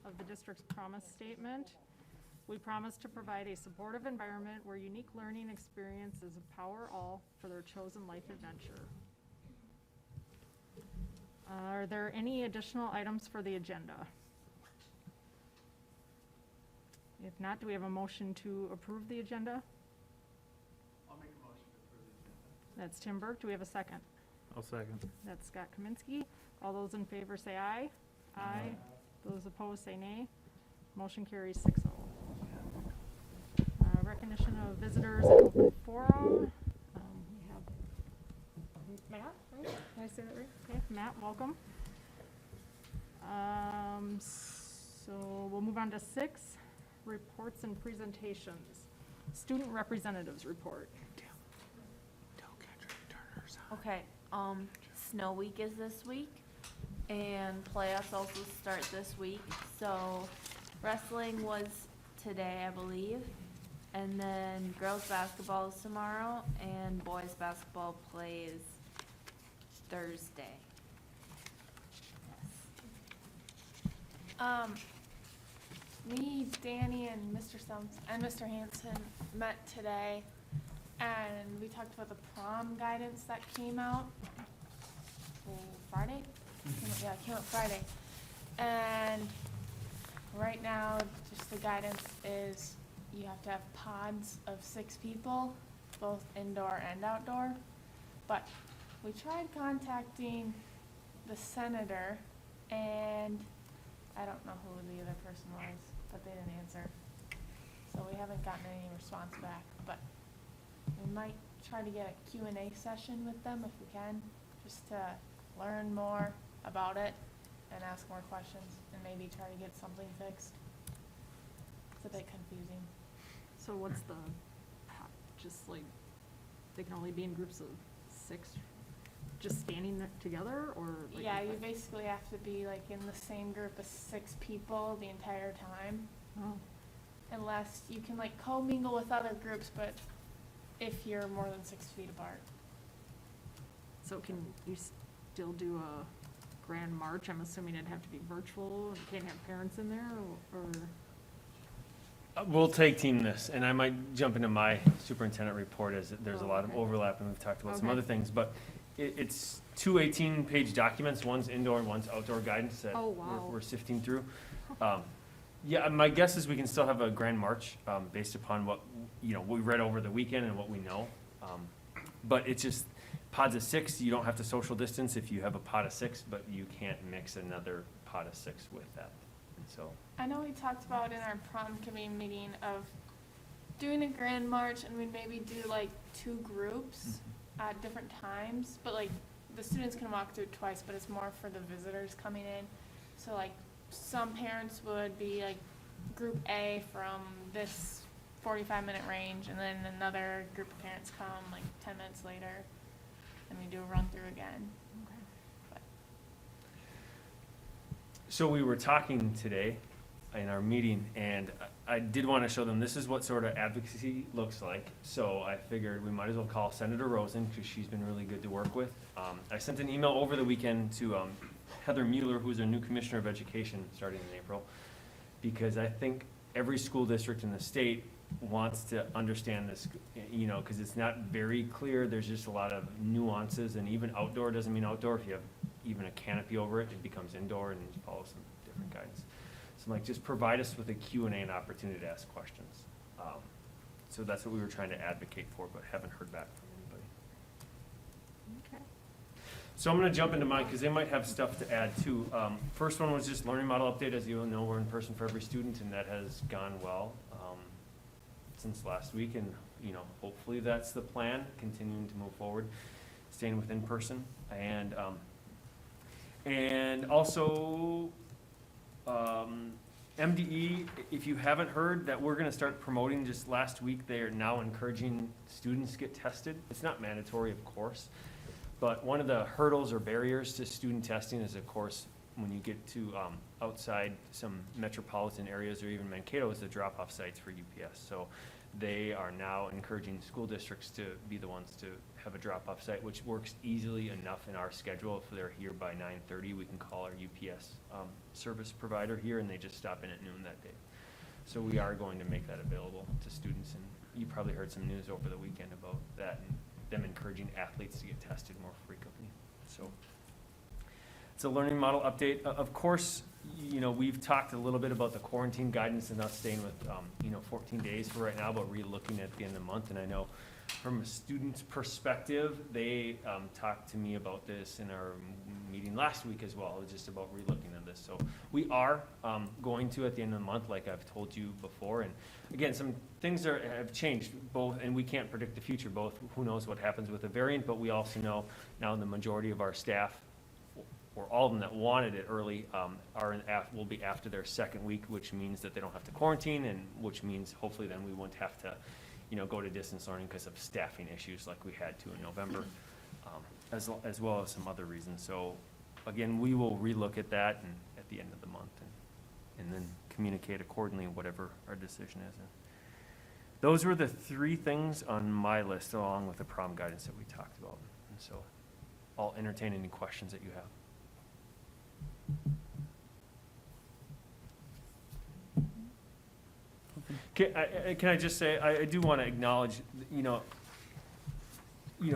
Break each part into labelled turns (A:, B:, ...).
A: of the district's promise statement. We promise to provide a supportive environment where unique learning experiences empower all for their chosen life adventure. Are there any additional items for the agenda? If not, do we have a motion to approve the agenda?
B: I'll make a motion to approve the agenda.
A: That's Tim Burke. Do we have a second?
C: I'll second.
A: That's Scott Kaminsky. All those in favor say aye. Aye. Those opposed say nay. Motion carries 6-0. Recognition of visitors and open forum. We have Matt, right? Did I say that right? Okay, Matt, welcome. So we'll move on to 6, reports and presentations. Student representatives report.
D: Okay, snow week is this week, and playoffs also start this week. So wrestling was today, I believe, and then girls basketball is tomorrow, and boys basketball plays Thursday. Yes.
E: Me, Danny, and Mr. Stumps and Mr. Hanson met today, and we talked about the prom guidance that came out Friday. Yeah, it came out Friday. And right now, just the guidance is you have to have pods of 6 people, both indoor and outdoor. But we tried contacting the senator, and I don't know who the other person was, but they didn't answer. So we haven't gotten any response back, but we might try to get a Q&A session with them if we can, just to learn more about it and ask more questions and maybe try to get something fixed. It's a bit confusing.
A: So what's the, just like, they can only be in groups of 6, just standing there together, or? Like
E: Yeah, you basically have to be like in the same group as 6 people the entire time.
A: Oh,
E: Unless you can like co-mingle with other groups, but if you're more than 6 feet apart.
A: so can you still do a grand march? I'm assuming it'd have to be virtual, you can't have parents in there, or?
C: We'll tag team this, and I might jump into my superintendent report as there's a lot of
A: Okay.
C: overlap, and we've talked about some
A: Okay.
C: other things, but it's 2 18-page documents, one's indoor and one's outdoor guidance that
A: Oh, wow.
C: we're sifting through. Yeah, my guess is we can still have a grand march, based upon what, we read over the weekend and what we know. But it's just pods of 6, you don't have to social distance if you have a pod of 6, but you can't mix another pod of 6 with that, and so.
E: I know we talked about in our prom committee meeting of doing a grand march, and we'd maybe do like 2 groups at different times, but like the students can walk through it twice, but it's more for the visitors coming in. So like some parents would be like group A from this 45-minute range, and then another group of parents come like 10 minutes later, and we do a run through again.
C: So we were talking today in our meeting, and I did want to show them, this is what sort of advocacy looks like. So I figured we might as well call Senator Rosen, because she's been really good to work with. I sent an email over the weekend to Heather Mueller, who's our new Commissioner of Education starting in April, because I think every school district in the state wants to understand this, because it's not very clear. There's just a lot of nuances, and even outdoor doesn't mean outdoor. If you have even a canopy over it, it becomes indoor, and you follow some different guidance. So I'm like, just provide us with a Q&A and opportunity to ask questions. So that's what we were trying to advocate for, but haven't heard back from anybody.
A: Okay.
C: So I'm going to jump into mine, because they might have stuff to add too. First one was just learning model update. As you all know, we're in person for every student, and that has gone well since last week, and hopefully that's the plan, continuing to move forward, staying within person, and also MDE, if you haven't heard, that we're going to start promoting. Just last week, they are now encouraging students to get tested. It's not mandatory, of course, but one of the hurdles or barriers to student testing is, of course, when you get to outside some metropolitan areas or even Mankato, is the drop-off sites for UPS. So they are now encouraging school districts to be the ones to have a drop-off site, which works easily enough in our schedule. If they're here by 9:30, we can call our UPS service provider here, and they just stop in at noon that day. So we are going to make that available to students, and you probably heard some news over the weekend about that, and them encouraging athletes to get tested more frequently. So it's a learning model update. Of course, you know, we've talked a little bit about the quarantine guidance and us staying with, 14 days for right now, but re-looking at the end of the month. And I know from a student's perspective, they talked to me about this in our meeting last week as well, just about re-looking at this. So we are going to at the end of the month, like I've told you before. And again, some things have changed both, and we can't predict the future, both who knows what happens with the variant, but we also know now the majority of our staff, or all of them that wanted it early, will be after their second week, which means that they don't have to quarantine, and which means hopefully then we won't have to, go to distance learning because of staffing issues like we had to in November, as well as some other reasons. So again, we will relook at that and at the end of the month, and then communicate accordingly whatever our decision is. And those were the three things on my list, along with the prom guidance that we talked about. And so I'll entertain any questions that you have. Can I just say, I do want to acknowledge,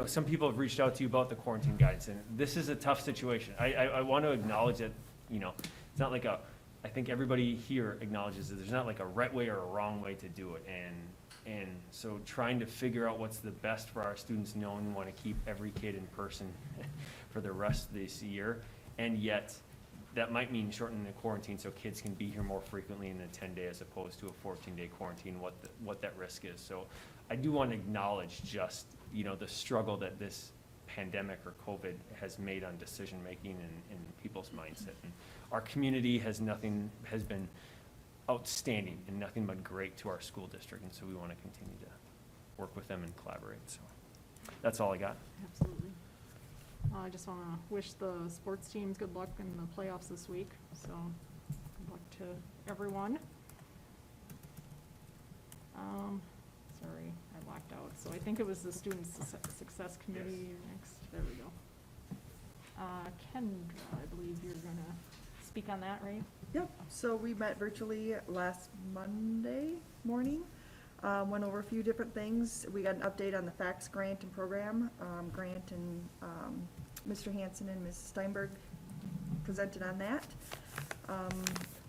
C: some people have reached out to you about the quarantine guidance, and this is a tough situation. I want to acknowledge that, it's not like I think everybody here acknowledges that there's not like a right way or a wrong way to do it. And so trying to figure out what's the best for our students, knowing we want to keep every kid in person for the rest of this year, and yet that might mean shortening the quarantine so kids can be here more frequently in a 10-day as opposed to a 14-day quarantine, what that risk is. So I do want to acknowledge just, the struggle that this pandemic or COVID has made on decision-making and people's mindset. And our community has been outstanding and nothing but great to our school district, and so we want to continue to work with them and collaborate. So that's all I got.
A: Absolutely. I just want to wish the sports teams good luck in the playoffs this week, so good luck to everyone. Sorry, I blacked out. So I think it was the Student Success Committee next. There we go. Kendra, I believe you're going to speak on that, right?
F: Yep, so we met virtually last Monday morning, went over a few different things. We got an update on the FACTS grant and program. Grant and Mr. Hansen and Ms. Steinberg presented on that.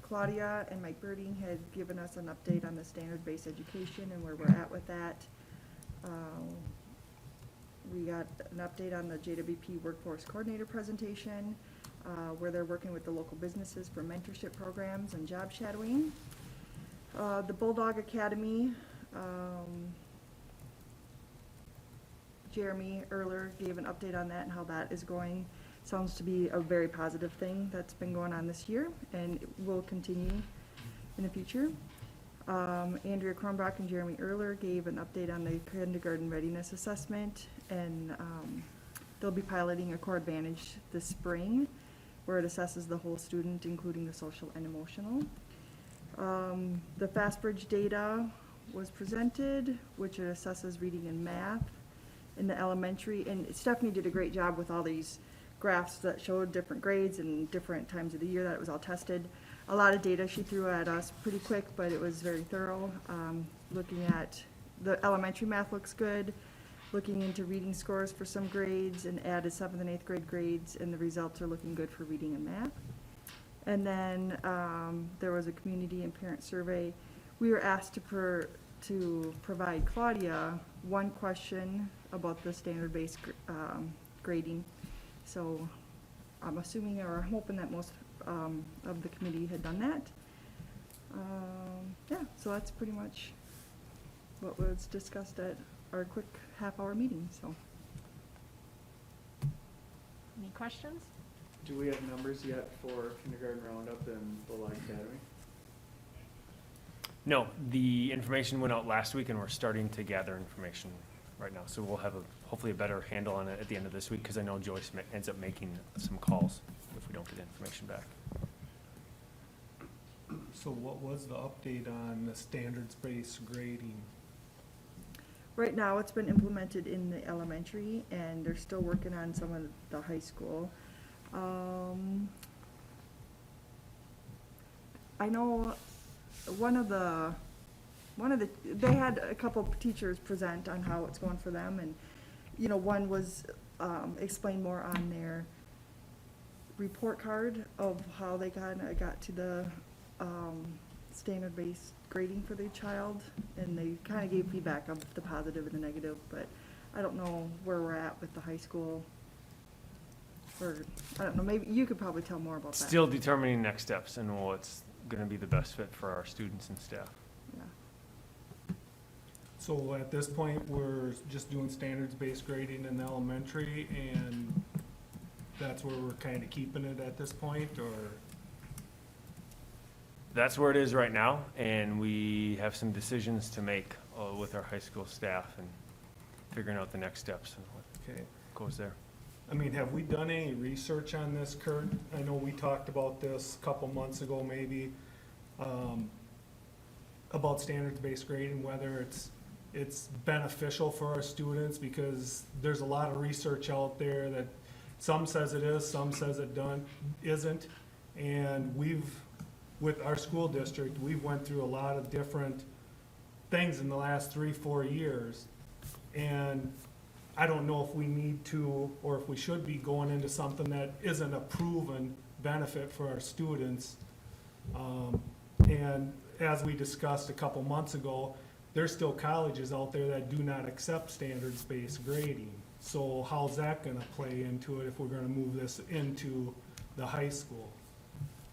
F: Claudia and Mike Birding had given us an update on the standard-based education and where we're at with that. We got an update on the JWP Workforce Coordinator presentation, where they're working with the local businesses for mentorship programs and job shadowing. The Bulldog Academy, Jeremy Erler gave an update on that and how that is going. Sounds to be a very positive thing that's been going on this year and it will continue in the future. Andrea Kronbach and Jeremy Erler gave an update on the kindergarten readiness assessment, and they'll be piloting a Core Advantage this spring where it assesses the whole student, including the social and emotional. The FastBridge data was presented, which it assesses reading and math in the elementary, and Stephanie did a great job with all these graphs that showed different grades and different times of the year that it was all tested. A lot of data she threw at us pretty quick, but it was very thorough. Looking at the elementary math looks good, looking into reading scores for some grades and added 7th and 8th grade grades, and the results are looking good for reading and math. And then there was a community and parent survey. We were asked to provide Claudia one question about the standard-based grading. So I'm assuming or hoping that most of the committee had done that. Yeah, so that's pretty much what was discussed at our quick half-hour meeting, so.
A: Any questions?
B: Do we have numbers yet for kindergarten roundup and Bulldog Academy?
C: No, the information went out last week, and we're starting to gather information right now. So we'll have hopefully a better handle on it at the end of this week, because I know Joyce ends up making some calls if we don't get information back.
G: So what was the update on the standards-based grading?
F: Right now, it's been implemented in the elementary, and they're still working on some of the high school. I know they had a couple of teachers present on how it's going for them, and, you know, one was, explained more on their report card of how they kinda got to the, standard-based grading for their child, and they kinda gave feedback of the positive and the negative, but I don't know where we're at with the high school. Or, I don't know, maybe, you could probably tell more about that.
C: Still determining next steps and what's gonna be the best fit for our students and staff.
F: Yeah.
G: So at this point, we're just doing standards-based grading in elementary, and that's where we're kind of keeping it at this point, or?
C: That's where it is right now, and we have some decisions to make with our high school staff and figuring out the next steps and what
G: Okay.
C: goes there.
G: I mean, have we done any research on this, Kurt? I know we talked about this a couple months ago, maybe, about standards-based grading, whether it's beneficial for our students, because there's a lot of research out there that some says it is, some says it isn't. And with our school district, we've went through a lot of different things in the last 3-4 years. And I don't know if we need to, or if we should be going into something that isn't a proven benefit for our students. And as we discussed a couple months ago, there's still colleges out there that do not accept standards-based grading. So how's that gonna play into it if we're gonna move this into the high school?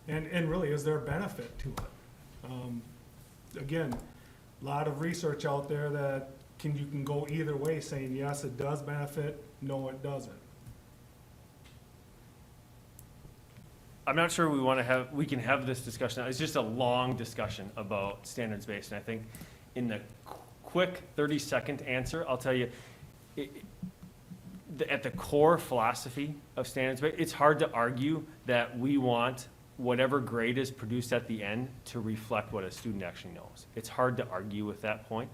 G: And really, is there a benefit to it? Again, a lot of research out there that you can go either way, saying yes, it does benefit, no, it doesn't.
C: I'm not sure we can have this discussion. It's just a long discussion about standards-based, and I think in the quick 30-second answer, I'll tell you, at the core philosophy of standards-based, it's hard to argue that we want whatever grade is produced at the end to reflect what a student actually knows. It's hard to argue with that point.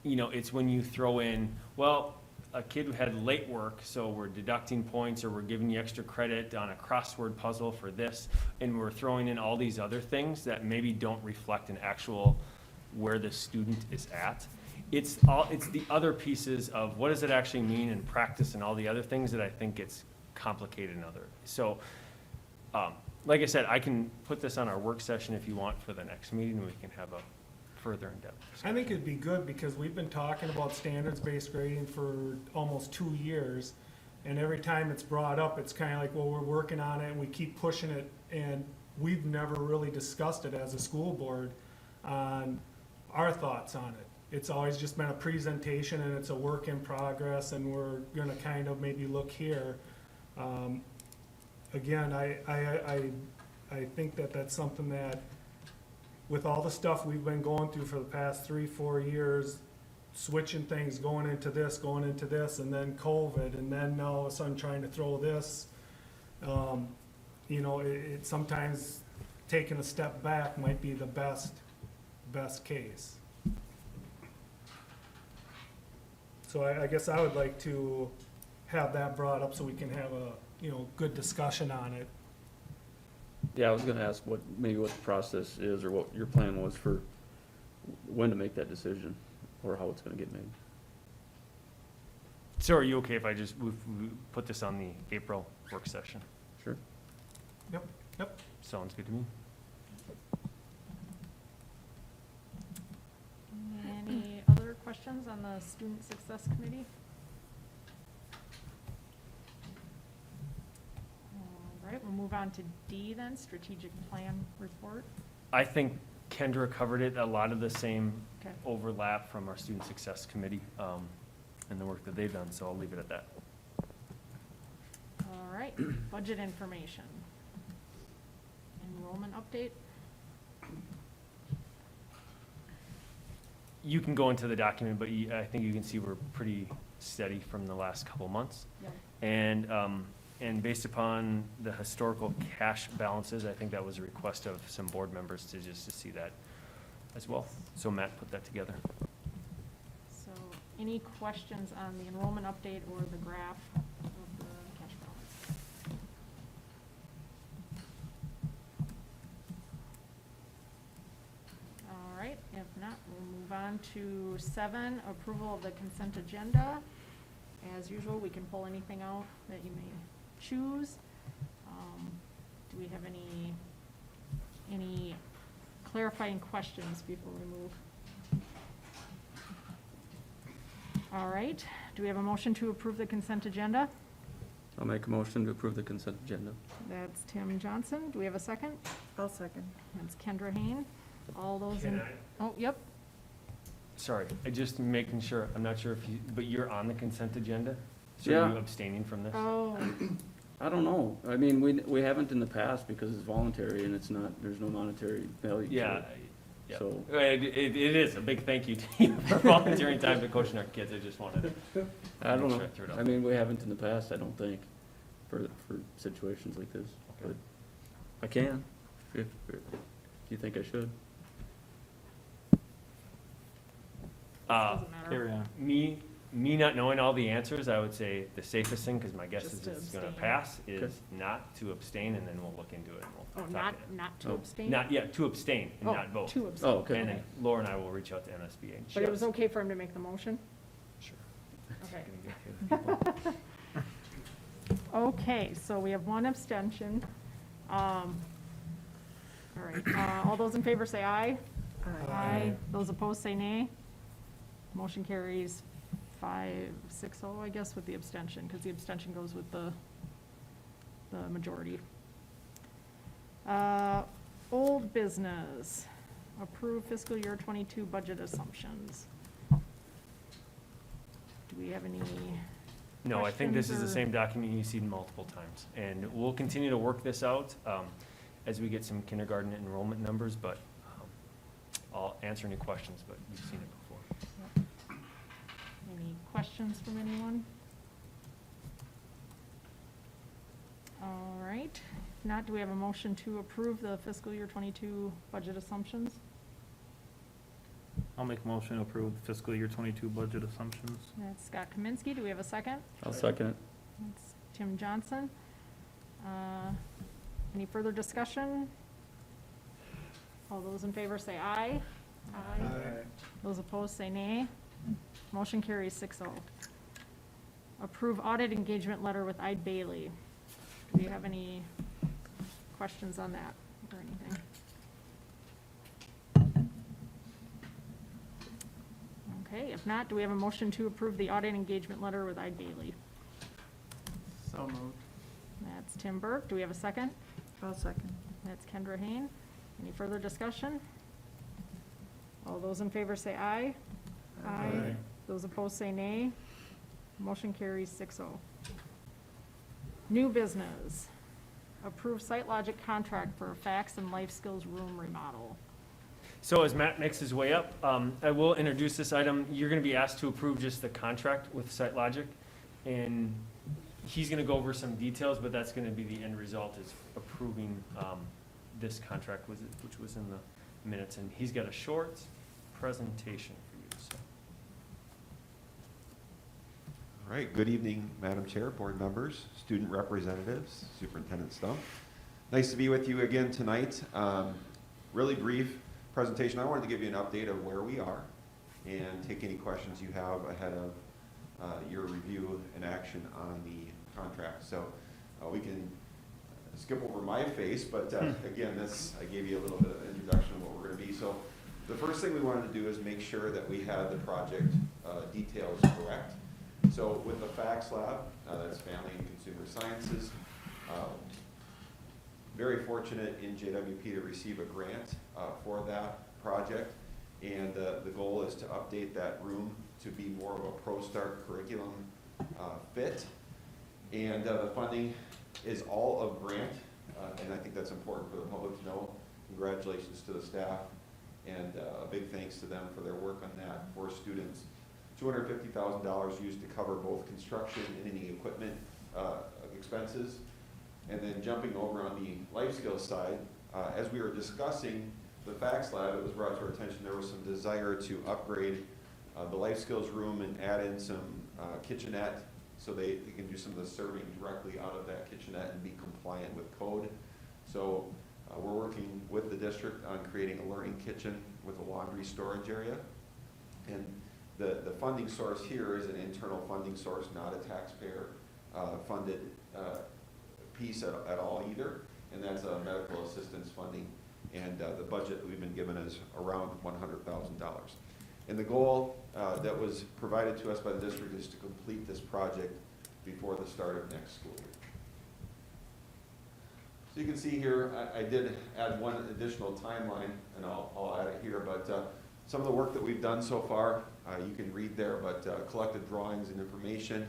C: You know, it's when you throw in, well, a kid who had late work, so we're deducting points, or we're giving you extra credit on a crossword puzzle for this, and we're throwing in all these other things that maybe don't reflect an actual where the student is at. It's the other pieces of what does it actually mean in practice and all the other things that I think gets complicated and other. So, like I said, I can put this on our work session if you want for the next meeting, and we can have a further in-depth discussion.
G: I think it'd be good, because we've been talking about standards-based grading for almost 2 years, and every time it's brought up, it's kind of like, well, we're working on it, and we keep pushing it, and we've never really discussed it as a school board on our thoughts on it. It's always just been a presentation, and it's a work in progress, and we're gonna kind of maybe look here. Again, I think that that's something that, with all the stuff we've been going through for the past 3-4 years, switching things, going into this, and then COVID, and then now all of a sudden trying to throw this, you know, it sometimes taking a step back might be the best case. So I guess I would like to have that brought up so we can have a, you know, good discussion on it.
H: Yeah, I was gonna ask maybe what the process is, or what your plan was for when to make that decision, or how it's gonna get made.
C: So are you okay if I just we put this on the April work session?
H: Sure.
G: Yep.
C: Sounds good to me.
A: Any other questions on the Student Success Committee? All right, we'll move on to D then, Strategic Plan Report.
C: I think Kendra covered it, a lot of the same
A: Okay.
C: overlap from our Student Success Committee and the work that they've done, so I'll leave it at that.
A: All right, budget information. Enrollment update.
C: You can go into the document, but I think you can see we're pretty steady from the last couple months.
A: Yep.
C: And based upon the historical cash balances, I think that was a request of some board members to see that as well. So Matt put that together.
A: So any questions on the enrollment update or the graph of the cash balance? All right, if not, we'll move on to 7, approval of the consent agenda. As usual, we can pull anything out that you may choose. Do we have any clarifying questions before we move? All right, do we have a motion to approve the consent agenda?
H: I'll make a motion to approve the consent agenda.
A: That's Tim Johnson. Do we have a second?
F: I'll second.
A: That's Kendra Hain. All those in,
C: Can
A: oh, yep,
C: Sorry, I just making sure, I'm not sure if you, but you're on the consent agenda? So are
H: Yeah.
C: you abstaining from this?
A: oh,
H: I don't know. I mean, we haven't in the past because it's voluntary and it's not, there's no monetary value to
C: Yeah,
H: it.
C: yeah.
H: So-
C: It is a big thank you to you for volunteering time to coaching our kids. I just wanted to.
H: I don't
C: make
H: know.
C: sure I threw it out
H: I mean, we haven't in the past, I don't think, for situations like this.
C: Okay.
H: But I can, if you think I should.
A: doesn't matter.
H: on.
C: Me not knowing all the answers, I would say the safest thing, because my guess is
A: Just to
C: it's gonna
A: abstain.
C: pass, is
H: Okay.
C: not to abstain, and then we'll look into it and we'll
A: Oh,
C: talk
A: not,
C: it.
A: not to
H: Oh.
A: abstain?
C: Not, yeah, to abstain and
A: Oh,
C: not vote.
A: to abstain.
H: Oh, okay.
C: And then Laura and I will reach out to NSBA. and
A: But it
C: she-
A: was okay for him to make the motion?
C: Sure.
A: Okay.
C: Gonna get to the people.
A: Okay, so we have one abstention. All right, all those in favor say aye.
F: Aye.
A: Those opposed say nay. Motion carries 5-6-0, I guess, with the abstention, because the abstention goes with the majority. Old business, approve fiscal year 22 budget assumptions. Do we have any?
C: No, I think this is the
A: Questions or-
C: same document you've seen multiple times, and we'll continue to work this out as we get some kindergarten enrollment numbers, but I'll answer any questions, but you've seen it before.
A: Any questions from anyone? All right, if not, do we have a motion to approve the fiscal year 22 budget assumptions?
I: I'll make a motion to approve fiscal year 22 budget assumptions.
A: That's Scott Kaminsky. Do we have a second?
H: I'll second it.
A: That's Tim Johnson. Any further discussion? All those in favor say aye.
B: Aye.
A: Those opposed say nay. Motion carries 6-0. Approve audit engagement letter with Ide Bailey. Do you have any questions on that or anything? Okay, if not, do we have a motion to approve the audit engagement letter with Ide Bailey?
B: So moved.
A: That's Tim Burke. Do we have a second?
F: I'll second.
A: That's Kendra Hain. Any further discussion? All those in favor say aye.
B: Aye.
A: Those opposed say nay. Motion carries 6-0. New business. Approve Site Logic contract for fax and life skills room remodel.
C: So as Matt makes his way up, I will introduce this item. You're gonna be asked to approve just the contract with SiteLogic, and he's gonna go over some details, but that's gonna be the end result, is approving this contract, which was in the minutes, and he's got a short presentation for you, so.
J: All right, good evening, Madam Chair, board members, student representatives, Superintendent Stump. Nice to be with you again tonight. Really brief presentation. I wanted to give you an update of where we are and take any questions you have ahead of your review and action on the contract. So we can skip over my face, but again, I gave you a little bit of introduction of what we're going to be. So the first thing we wanted to do is make sure that we had the project details correct. So with the FACS lab, that's Family and Consumer Sciences, very fortunate in JWP to receive a grant for that project. And the goal is to update that room to be more of a ProStart curriculum fit. And the funding is all of grant, and I think that's important for the public to know. Congratulations to the staff, and a big thanks to them for their work on that for students. $250,000 used to cover both construction and any equipment expenses. And then jumping over on the life skills side, as we were discussing the FACS lab, it was brought to our attention there was some desire to upgrade the life skills room and add in some kitchenette, so they can do some of the serving directly out of that kitchenette and be compliant with code. So we're working with the district on creating a learning kitchen with a laundry storage area. And the funding source here is an internal funding source, not a taxpayer funded piece at all either. And that's a medical assistance funding. And the budget we've been given is around $100,000. And the goal that was provided to us by the district is to complete this project before the start of next school year. So you can see here, I did add one additional timeline, and I'll add it here, but some of the work that we've done so far, you can read there, but collected drawings and information.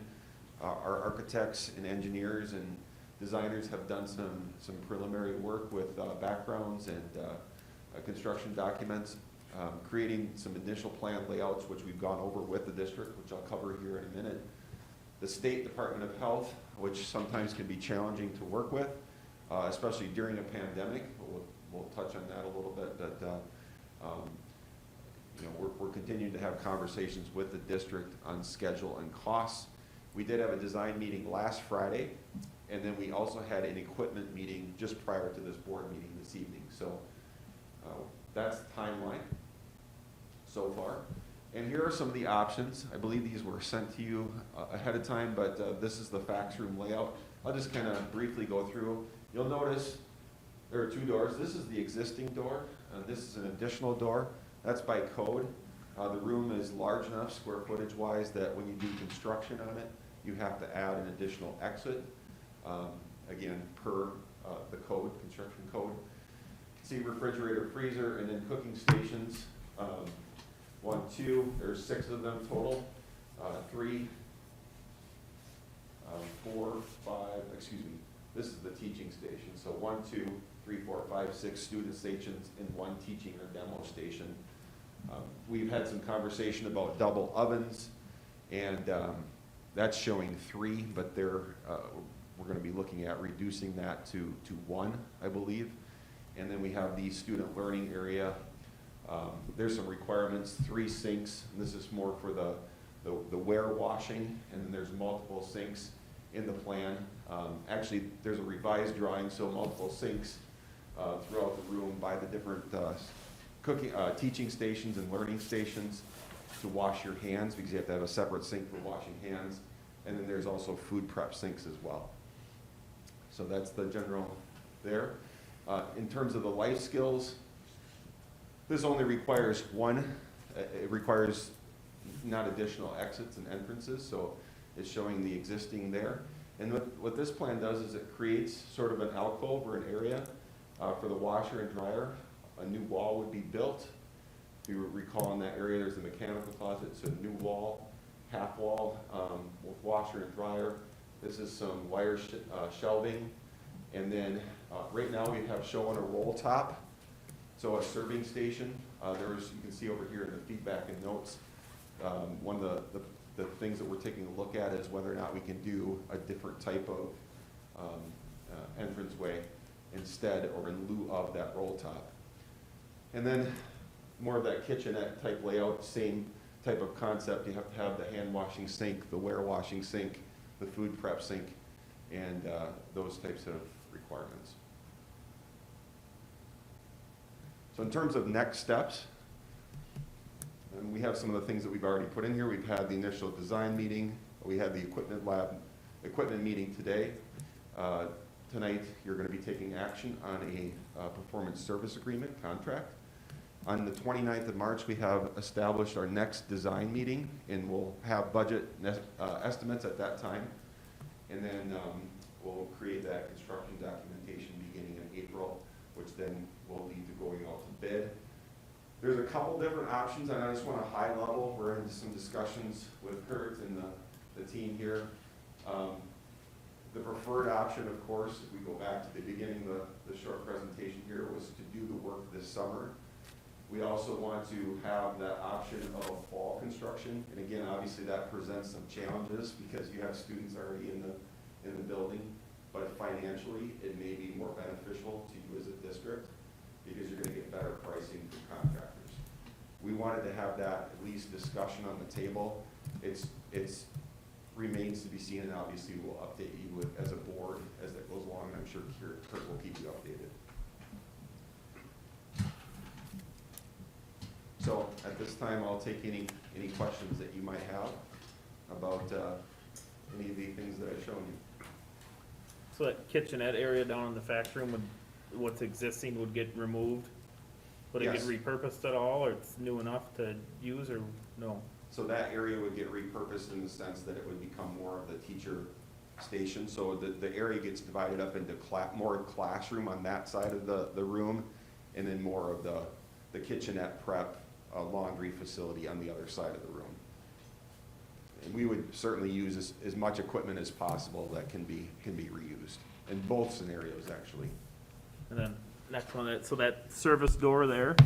J: Our architects and engineers and designers have done some preliminary work with backgrounds and construction documents, creating some initial plan layouts, which we've gone over with the district, which I'll cover here in a minute. The State Department of Health, which sometimes can be challenging to work with, especially during a pandemic. We'll touch on that a little bit, but you know, we're continuing to have conversations with the district on schedule and costs. We did have a design meeting last Friday, and then we also had an equipment meeting just prior to this board meeting this evening. So that's the timeline so far. And here are some of the options. I believe these were sent to you ahead of time, but this is the fax room layout. I'll just kind of briefly go through. You'll notice there are two doors. This is the existing door. This is an additional door. That's by code. The room is large enough square footage wise that when you do construction on it, you have to add an additional exit. Again, per the code, construction code. See refrigerator, freezer, and then cooking stations. 1, 2, there's 6 of them total. 3, 4, 5, excuse me. This is the teaching station. So 1, 2, 3, 4, 5, 6 student stations and 1 teaching or demo station. We've had some conversation about double ovens, and that's showing 3, but we're going to be looking at reducing that to 1, I believe. And then we have the student learning area. There's some requirements, 3 sinks. And this is more for the ware washing, and then there's multiple sinks in the plan. Actually, there's a revised drawing, so multiple sinks throughout the room by the different teaching stations and learning stations to wash your hands, because you have to have a separate sink for washing hands. And then there's also food prep sinks as well. So that's the general there. In terms of the life skills, this only requires 1. It requires not additional exits and entrances, so it's showing the existing there. And what this plan does is it creates sort of an alcove or an area for the washer and dryer. A new wall would be built. If you recall, in that area there's a mechanical closet, so a new wall, half wall with washer and dryer. This is some wire shelving. And then right now we have shown a roll top, so a serving station. You can see over here in the feedback and notes, one of the things that we're taking a look at is whether or not we can do a different type of entranceway instead or in lieu of that roll top. And then more of that kitchenette type layout, same type of concept. You have to have the hand washing sink, the ware washing sink, the food prep sink, and those types of requirements. So in terms of next steps, and we have some of the things that we've already put in here. We've had the initial design meeting. We had the equipment meeting today. Tonight, you're going to be taking action on a performance service agreement contract. On the 29th of March, we have established our next design meeting, and we'll have budget estimates at that time. And then we'll create that construction documentation beginning in April, which then will lead to going out to bid. There's a couple different options, and I just want to high level. We're into some discussions with Kurt and the team here. The preferred option, of course, if we go back to the beginning of the short presentation here, was to do the work this summer. We also want to have that option of fall construction, and again, obviously that presents some challenges because you have students already in the building, but financially it may be more beneficial to you as a district because you're going to get better pricing from contractors. we wanted to have that at least discussion on the table. It's remains to be seen, and obviously we'll update you as a board as that goes along, and I'm sure Kurt will keep you updated. So at this time, I'll take any questions that you might have about any of the things that I've shown you.
I: So that kitchenette area down in the fact room would, what's existing would get removed? Would it get
J: Yes.
I: repurposed at all, or it's new enough to use, or no?
J: So that area would get repurposed in the sense that it would become more of the teacher station. So the area gets divided up into more classroom on that side of the room, and then more of the kitchenette prep, laundry facility on the other side of the room. And we would certainly use as much equipment as possible that can be reused, in both scenarios, actually.
I: And then next one, so that service door there,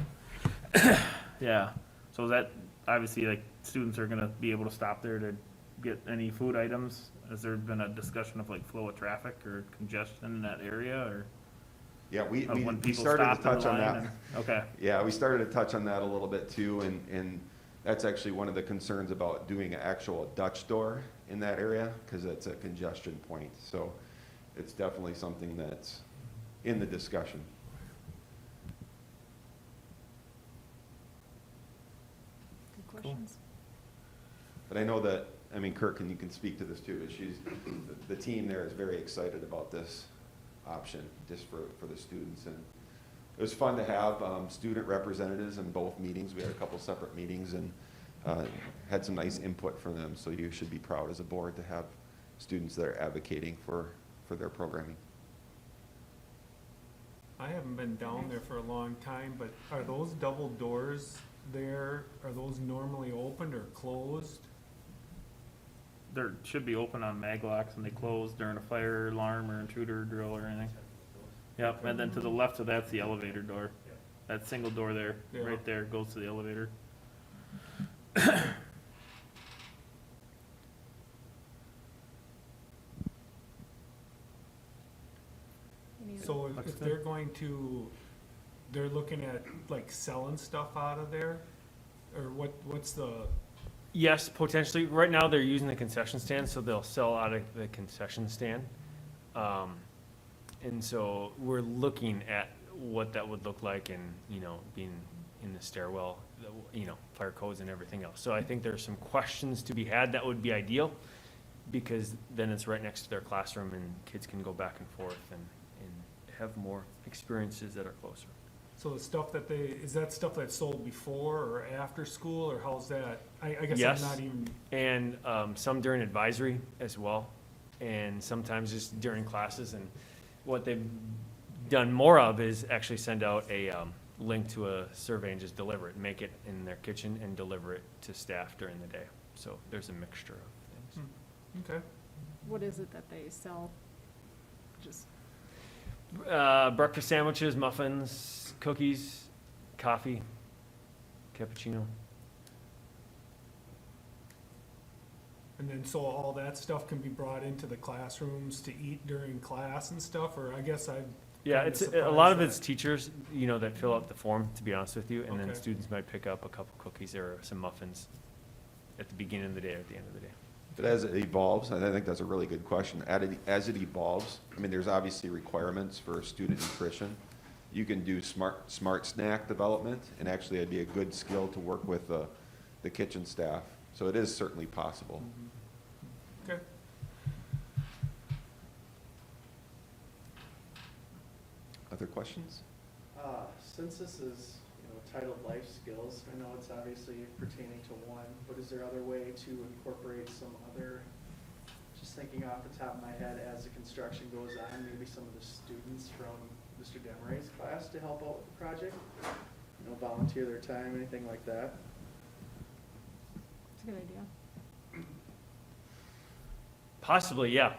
I: yeah, so that, obviously, like, students are gonna be able to stop there to get any food items. Has there been a discussion of like flow of traffic or congestion in that area, or
J: Yeah, we
I: when people
J: started to
I: stop in the
J: touch on
I: line?
J: that.
I: and- Okay,
J: Yeah, we started to touch on that a little bit too, and that's actually one of the concerns about doing an actual Dutch door in that area, because it's a congestion point. So it's definitely something that's in the discussion.
A: Good questions.
J: But I know that, I mean, Kirk, and you can speak to this too, but the team there is very excited about this option just for the students. And it was fun to have student representatives in both meetings. We had a couple separate meetings and had some nice input from them. So you should be proud as a board to have students that are advocating for their programming.
G: I haven't been down there for a long time, but are those double doors there, are those normally opened or closed?
I: there should be open on mag locks, and they close during a fire alarm or intruder drill or anything. Yep, and then to the left of that's the elevator door. That single door there,
G: Yeah.
I: right there, goes to the elevator.
G: So
I: Looks
G: if
I: good.
G: they're going to, they're looking at like selling stuff out of there? Or what's the,
C: Yes, potentially. Right now, they're using the concession stand, so they'll sell out of the concession stand. And so we're looking at what that would look like and, being in the stairwell, fire codes and everything else. So I think there's some questions to be had. That would be ideal, because then it's right next to their classroom and kids can go back and forth and have more experiences that are closer.
G: so the stuff that is that stuff that's sold before or after school, or how's that? I guess
C: Yes.
G: I'm not even,
C: And some during advisory as well, and sometimes just during classes. And what they've done more of is actually send out a link to a survey and just deliver it, make it in their kitchen and deliver it to staff during the day. So there's a mixture of things.
G: okay.
A: What is it that they sell? Just,
C: Breakfast sandwiches, muffins, cookies, coffee, cappuccino.
G: And then so all that stuff can be brought into the classrooms to eat during class and stuff, or I guess
C: Yeah,
G: Kinda
C: it's a
G: surprised
C: lot of
G: that-
C: it's teachers, that fill out the form, to be honest with you, and then
G: Okay.
C: students might pick up a couple cookies or some muffins at the beginning of the day or at the end of the day.
J: But as it evolves, and I think that's a really good question, as it evolves, there's obviously requirements for student nutrition. You can do smart snack development, and actually it'd be a good skill to work with the kitchen staff. So it is certainly possible.
G: okay.
J: Other questions?
B: Since this is, titled life skills, I know it's obviously pertaining to one, but is there other way to incorporate some other, just thinking off the top of my head, as the construction goes on, maybe some of the students from Mr. Demaray's class to help out with the project? Volunteer their time, anything like that?
A: it's a good idea.
C: Possibly, yeah.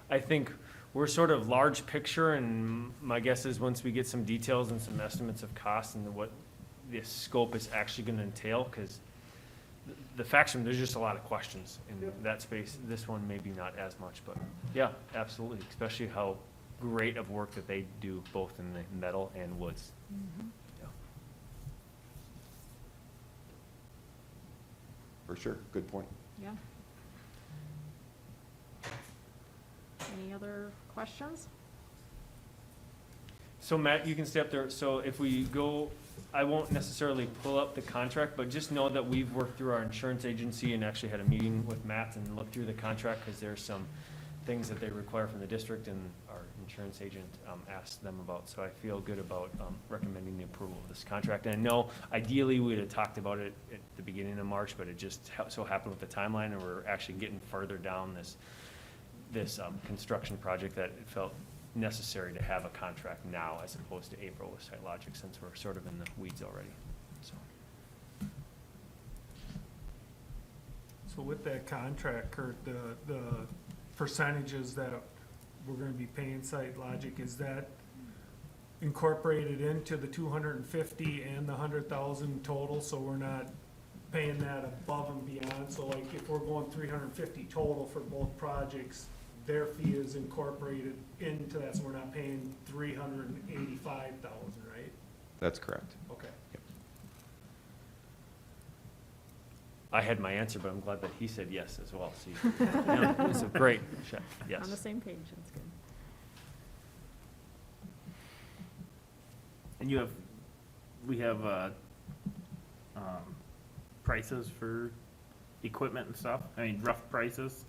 C: I think we're sort of large picture, and my guess is once we get some details and some estimates of costs and what this scope is actually gonna entail, because the facts room, there's just a lot of questions in
B: Yep.
C: that space. This one maybe not as much, but yeah, absolutely, especially how great of work that they do both in the metal and woods.
A: Mhm.
C: Yeah.
J: for sure, good point.
A: Yeah. Any other questions?
C: So Matt, you can stay up there. So if we go, I won't necessarily pull up the contract, but just know that we've worked through our insurance agency and actually had a meeting with Matt and looked through the contract, because there's some things that they require from the district, and our insurance agent asked them about. So I feel good about recommending the approval of this contract. And I know ideally we'd have talked about it at the beginning of March, but it just so happened with the timeline, and we're actually getting further down this construction project, that it felt necessary to have a contract now as opposed to April with SiteLogic, since we're sort of in the weeds already, so.
G: So with that contract, Kurt, the percentages that we're gonna be paying SiteLogic, is that incorporated into the 250 and the 100,000 total, so we're not paying that above and beyond? So like if we're going 350 total for both projects, their fee is incorporated into that, so we're not paying 385,000, right?
J: That's correct.
G: Okay.
C: I had my answer, but I'm glad that he said yes as well, so it was a great check, yes.
A: On the same page, that's good.
I: And we have, prices for equipment and stuff, I mean, rough prices,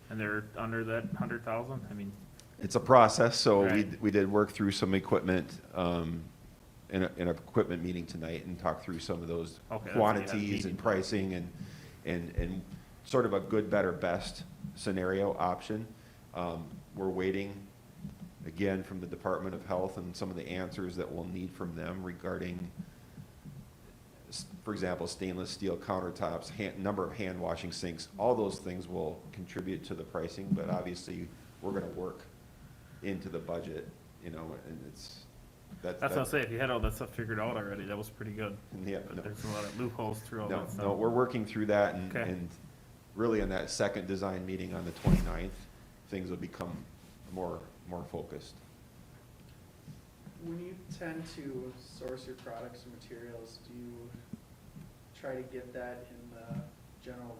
I: and they're under that 100,000, I mean,
J: It's a process, so
I: Right.
J: we did work through some equipment, in a equipment meeting tonight, and talk through some of those
I: Okay, that's what you had
J: quantities
I: meeting.
J: and pricing and sort of a good, better, best scenario option. We're waiting, again, from the Department of Health and some of the answers that we'll need from them regarding, for example, stainless steel countertops, number of hand washing sinks. All those things will contribute to the pricing, but obviously, we're gonna work into the budget, and it's,
I: that's what I'll say, if you had all that stuff figured out already, that was pretty good.
J: Yeah,
I: But
J: no.
I: there's a lot of loopholes through all
J: No,
I: that stuff.
J: no, we're working through that,
I: Okay.
J: and really in that second design meeting on the 29th, things will become more focused.
B: When you tend to source your products and materials, do you try to get that in the general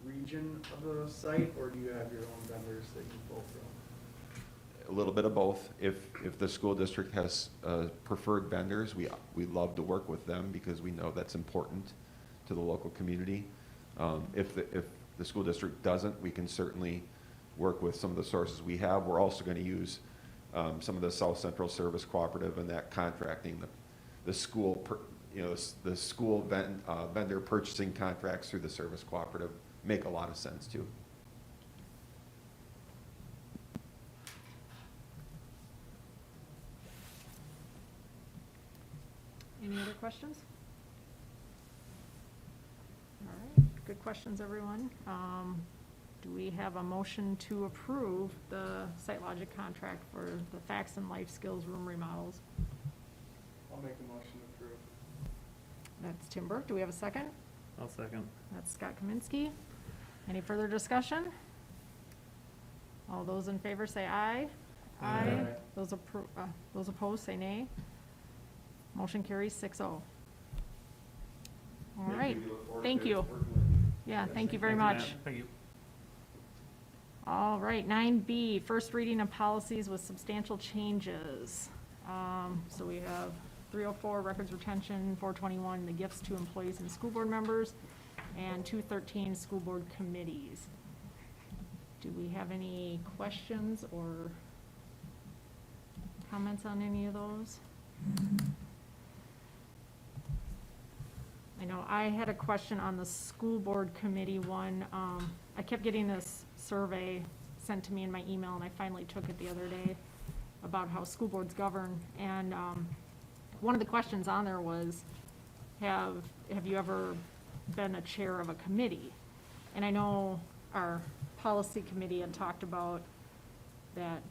B: region of the site, or do you have your own vendors that you pull from?
J: A little bit of both. If the school district has preferred vendors, we love to work with them, because we know that's important to the local community. If the school district doesn't, we can certainly work with some of the sources we have. We're also going to use some of the South Central Service Cooperative and that contracting, the school, the school vendor purchasing contracts through the service cooperative make a lot of sense too.
A: Any other questions? All right, good questions, everyone. Do we have a motion to approve the SiteLogic contract for the Facts and Life Skills room remodels?
B: I'll make a motion to approve.
A: That's Tim Burke. Do we have a second?
I: I'll second.
A: That's Scott Kaminsky. Any further discussion? All those in favor say aye.
B: Aye.
A: Those opposed say nay. Motion carries 6-0. All right, thank you. Yeah, thank you very
I: Thank you,
A: much.
I: Matt.
G: Thank you.
A: All right, 9B, first reading of policies with substantial changes. So we have 304, records retention, 421, the gifts to employees and school board members, and 213, school board committees. Do we have any questions or comments on any of those? I know I had a question on the school board committee one. I kept getting this survey sent to me in my email, and I finally took it the other day about how school boards govern. And one of the questions on there was, have you ever been a chair of a committee? And I know our policy committee had talked about that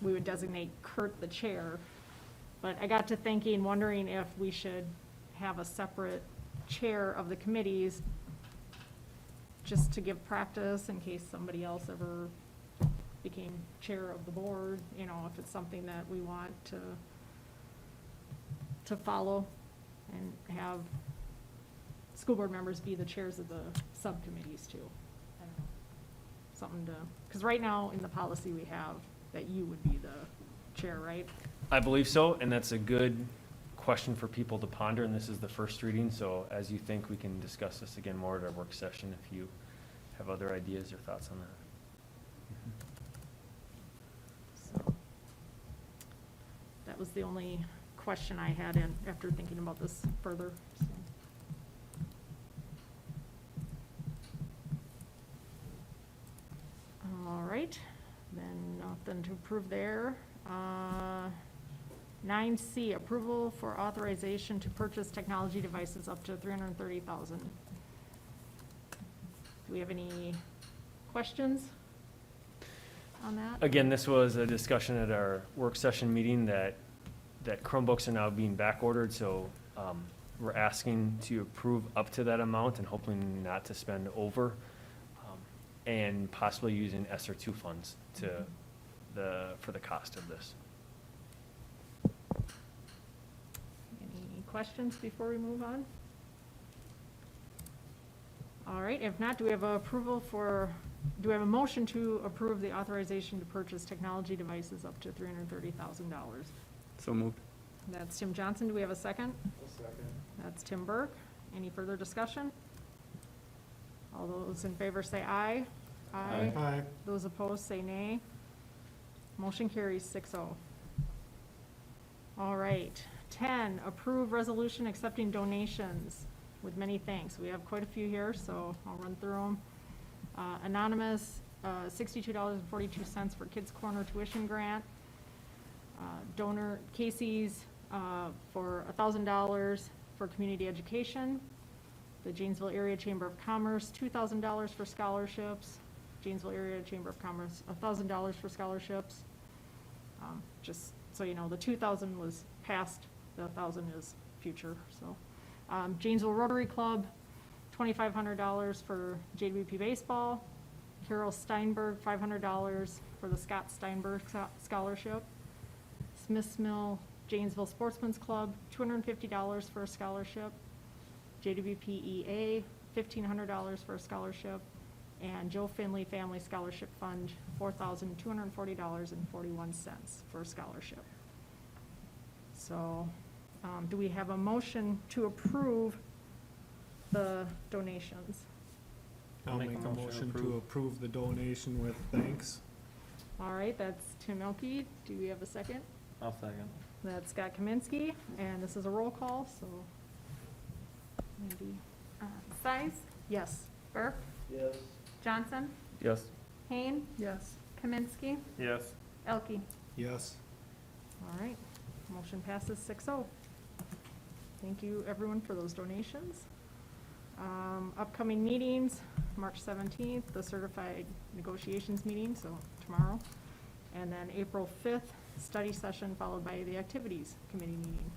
A: we would designate Kurt the chair, but I got to thinking, wondering if we should have a separate chair of the committees, just to give practice in case somebody else ever became chair of the board, if it's something that we want to follow and have school board members be the chairs of the subcommittees too. I don't know, something to, because right now in the policy we have that you would be the chair, right?
C: I believe so, and that's a good question for people to ponder, and this is the first reading, so as you think, we can discuss this again more at our work session if you have other ideas or thoughts on that.
A: So that was the only question I had in, after thinking about this further, so. All right, then nothing to approve there. 9C, approval for authorization to purchase technology devices up to $330,000. Do we have any questions on that?
C: Again, this was a discussion at our work session meeting that Chromebooks are now being back ordered, so we're asking to approve up to that amount and hoping not to spend over, and possibly using ESSER 2 funds for the cost of this.
A: Any questions before we move on? All right, if not, do we have do we have a motion to approve the authorization to purchase technology devices up to $330,000?
H: So moved.
A: That's Tim Johnson. Do we have a second?
B: I'll second.
A: That's Tim Burke. Any further discussion? All those in favor say aye.
H: Aye.
G: Aye.
A: Those opposed say nay. Motion carries 6-0. All right, 10, approve resolution accepting donations with many thanks. We have quite a few here, so I'll run through them. Anonymous, $62.42 for Kids Corner tuition grant. Donor Casey's for $1,000 for community education. The Janesville Area Chamber of Commerce, $2,000 for scholarships. Janesville Area Chamber of Commerce, $1,000 for scholarships. Just so you know, the 2,000 was past, the 1,000 is future, so. Janesville Rotary Club, $2,500 for JWP baseball. Carol Steinberg, $500 for the Scott Steinberg scholarship. Smith's Mill Janesville Sportsman's Club, $250 for a scholarship. JWPEA, $1,500 for a scholarship. And Joe Finley Family Scholarship Fund, $4,240.41 for a scholarship. So, do we have a motion to approve the donations?
G: I'll make a motion to approve the donation with thanks.
A: All right, that's Tim Elke. Do we have a second?
I: I'll second.
A: That's Scott Kaminsky, and this is a roll call, so maybe,
D: Size?
A: yes.
D: Burke?
B: Yes.
D: Johnson?
H: Yes.
D: Kane?
F: Yes.
D: Kaminsky?
I: Yes.
D: Elke?
G: Yes.
A: All right, motion passes 6-0. Thank you, everyone, for those donations. Upcoming meetings, March 17th, the certified negotiations meeting, so tomorrow. And then April 5th, study session followed by the activities committee meeting.